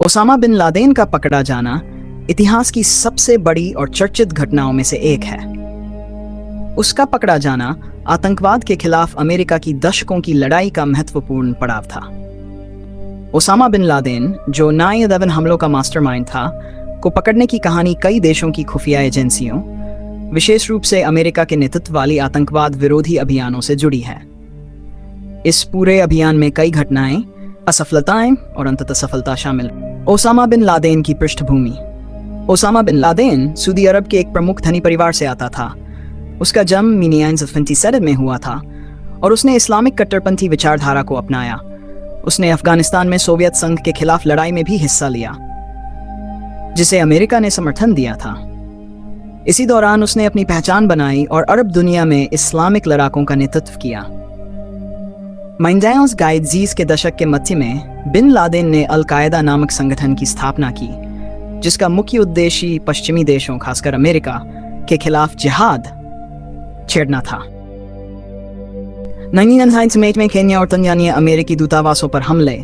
Osama bin Laden का पकड़ा जाना इतिहास की सबसे बड़ी और चर्चित घटनाओं में से एक है। उसका पकड़ा जाना आतंकवाद के खिलाफ अमेरिका की दशकों की लड़ाई का महत्वपूर्ण पड़ाव था। ओसामा बिन लादेन, जो 9/11 हमलों का मास्टरमाइंड था, को पकड़ने की कहानी कई देशों की खुफिया एजेंसियों, विशेष रूप से अमेरिका के नेतृत्व वाली आतंकवाद विरोधी अभियानों से जुड़ी है। इस पूरे अभियान में कई घटनाएं, असफलताएं और अंततः सफलता शामिल। ओसामा बिन लादेन की पृष्ठभूमि। ओसामा बिन लादेन सऊदी अरब के एक प्रमुख धनी परिवार से आता था। उसका जन्म मिनियाइंस 27 में हुआ था और उसने इस्लामिक कट्टरपंथी विचारधारा को अपनाया। उसने अफगानिस्तान में सोवियत संघ के खिलाफ लड़ाई में भी हिस्सा लिया, जिसे अमेरिका ने समर्थन दिया था। इसी दौरान उसने अपनी पहचान बनाई और अरब दुनिया में इस्लामिक लड़ाकों का नेतृत्व किया। 1990 के दशक के मध्य में बिन लादेन ने अल कायदा नामक संगठन की स्थापना की, जिसका मुख्य उद्देश्य पश्चिमी देशों, खासकर अमेरिका के खिलाफ जिहाद छेड़ना था। 1998 में केन्या और तंजानिया अमेरिकी दूतावासों पर हमले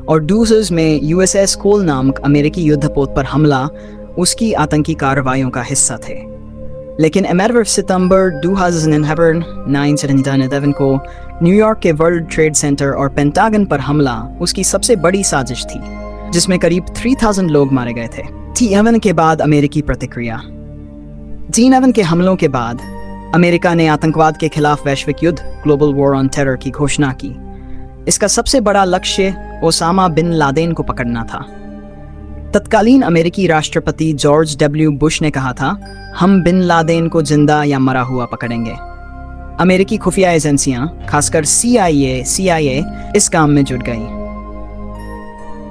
और डूसर्स में यूएसएस कोल नामक अमेरिकी युद्धपोत पर हमला उसकी आतंकी कार्रवाइयों का हिस्सा थे। लेकिन 11 सितंबर 2011 को न्यूयॉर्क के वर्ल्ड ट्रेड सेंटर और पेंटागन पर हमला उसकी सबसे बड़ी साजिश थी, जिसमें करीब 3000 लोग मारे गए थे। 9/11 के बाद अमेरिकी प्रतिक्रिया। 9/11 के हमलों के बाद अमेरिका ने आतंकवाद के खिलाफ वैश्विक युद्ध, ग्लोबल वॉर ऑन टेरर की घोषणा की। इसका सबसे बड़ा लक्ष्य ओसामा बिन लादेन को पकड़ना था। तत्कालीन अमेरिकी राष्ट्रपति जॉर्ज डब्ल्यू बुश ने कहा था, हम बिन लादेन को जिंदा या मरा हुआ पकड़ेंगे। अमेरिकी खुफिया एजेंसियां, खासकर CIA इस काम में जुट गईं।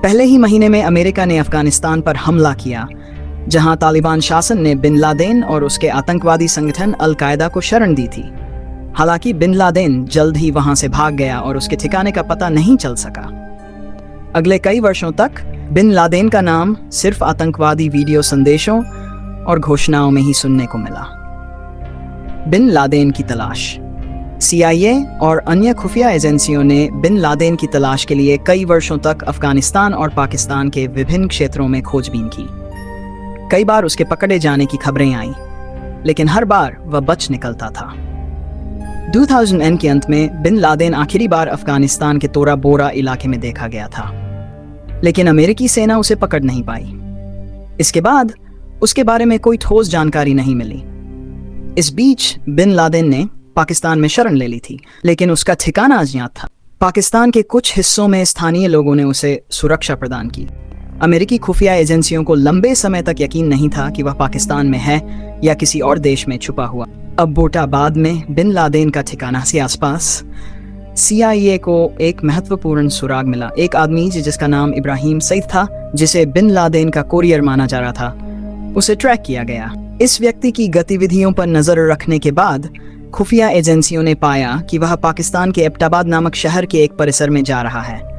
पहले ही महीने में अमेरिका ने अफगानिस्तान पर हमला किया, जहां तालिबान शासन ने बिन लादेन और उसके आतंकवादी संगठन अल कायदा को शरण दी थी। हालांकि बिन लादेन जल्द ही वहां से भाग गया और उसके ठिकाने का पता नहीं चल सका। अगले कई वर्षों तक बिन लादेन का नाम सिर्फ आतंकवादी वीडियो संदेशों और घोषणाओं में ही सुनने को मिला। बिन लादेन की तलाश। CIA और अन्य खुफिया एजेंसियों ने बिन लादेन की तलाश के लिए कई वर्षों तक अफगानिस्तान और पाकिस्तान के विभिन्न क्षेत्रों में खोजबीन की। कई बार उसके पकड़े जाने की खबरें आईं, लेकिन हर बार वह बच निकलता था। 2000 के अंत में बिन लादेन आखिरी बार अफगानिस्तान के तोरा बोरा इलाके में देखा गया था, लेकिन अमेरिकी सेना उसे पकड़ नहीं पाई। इसके बाद उसके बारे में कोई ठोस जानकारी नहीं मिली। इस बीच बिन लादेन ने पाकिस्तान में शरण ले ली थी, लेकिन उसका ठिकाना अज्ञात था। पाकिस्तान के कुछ हिस्सों में स्थानीय लोगों ने उसे सुरक्षा प्रदान की। अमेरिकी खुफिया एजेंसियों को लंबे समय तक यकीन नहीं था कि वह पाकिस्तान में है या किसी और देश में छुपा हुआ। अब्बोटाबाद में बिन लादेन का ठिकाना के आसपास CIA को एक महत्वपूर्ण सुराग मिला। एक आदमी जिसका नाम इब्राहिम सईद था, जिसे बिन लादेन का कोरियर माना जा रहा था, उसे ट्रैक किया गया। इस व्यक्ति की गतिविधियों पर नजर रखने के बाद खुफिया एजेंसियों ने पाया कि वह पाकिस्तान के एबटाबाद नामक शहर के एक परिसर में जा रहा है।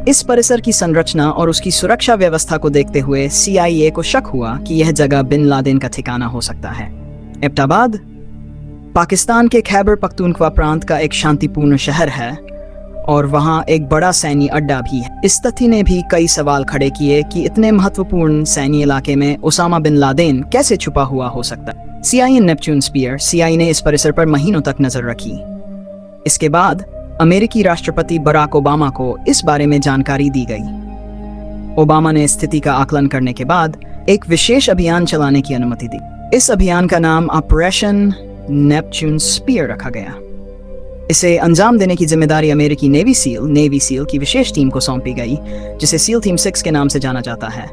इस परिसर की संरचना और उसकी सुरक्षा व्यवस्था को देखते हुए CIA को शक हुआ कि यह जगह बिन लादेन का ठिकाना हो सकता है। एबटाबाद पाकिस्तान के खैबर पख्तूनख्वा प्रांत का एक शांतिपूर्ण शहर है और वहां एक बड़ा सैन्य अड्डा भी है। इस तथ्य ने भी कई सवाल खड़े किए कि इतने महत्वपूर्ण सैन्य इलाके में ओसामा बिन लादेन कैसे छुपा हुआ हो सकता है। CIA नेपच्यून स्पीयर CIA ने इस परिसर पर महीनों तक नजर रखी। इसके बाद अमेरिकी राष्ट्रपति बराक ओबामा को इस बारे में जानकारी दी गई। ओबामा ने स्थिति का आकलन करने के बाद एक विशेष अभियान चलाने की अनुमति दी। इस अभियान का नाम ऑपरेशन नेपच्यून स्पीयर रखा गया। इसे अंजाम देने की जिम्मेदारी अमेरिकी नेवी सील की विशेष टीम को सौंपी गई, जिसे सील टीम 6 के नाम से जाना जाता है।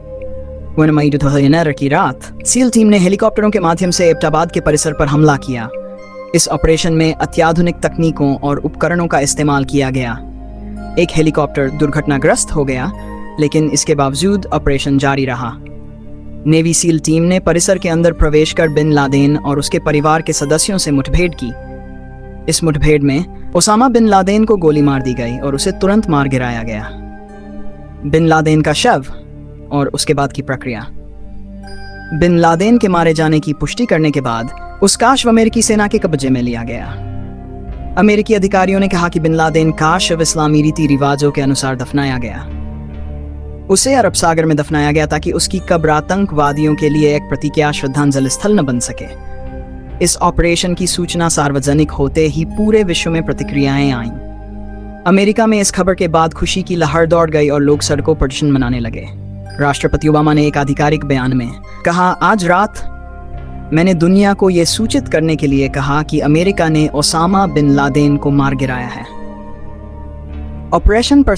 1 मई 2009 की रात सील टीम ने हेलीकॉप्टरों के माध्यम से एबटाबाद के परिसर पर हमला किया। इस ऑपरेशन में अत्याधुनिक तकनीकों और उपकरणों का इस्तेमाल किया गया। एक हेलीकॉप्टर दुर्घटनाग्रस्त हो गया, लेकिन इसके बावजूद ऑपरेशन जारी रहा। नेवी सील टीम ने परिसर के अंदर प्रवेश कर बिन लादेन और उसके परिवार के सदस्यों से मुठभेड़ की। इस मुठभेड़ में ओसामा बिन लादेन को गोली मार दी गई और उसे तुरंत मार गिराया गया। बिन लादेन का शव और उसके बाद की प्रक्रिया। बिन लादेन के मारे जाने की पुष्टि करने के बाद उसका शव अमेरिकी सेना के कब्जे में लिया गया। अमेरिकी अधिकारियों ने कहा कि बिन लादेन का शव इस्लामी रीति रिवाजों के अनुसार दफनाया गया। उसे अरब सागर में दफनाया गया ताकि उसकी कब्र आतंकवादियों के लिए एक प्रतिज्ञा श्रद्धांजलि स्थल न बन सके। इस ऑपरेशन की सूचना सार्वजनिक होते ही पूरे विश्व में प्रतिक्रियाएं आईं। अमेरिका में इस खबर के बाद खुशी की लहर दौड़ गई और लोग सड़कों पर जश्न मनाने लगे। राष्ट्रपति ओबामा ने एक आधिकारिक बयान में कहा, आज रात मैंने दुनिया को यह सूचित करने के लिए कहा कि अमेरिका ने ओसामा बिन लादेन को मार गिराया है। ऑपरेशन पर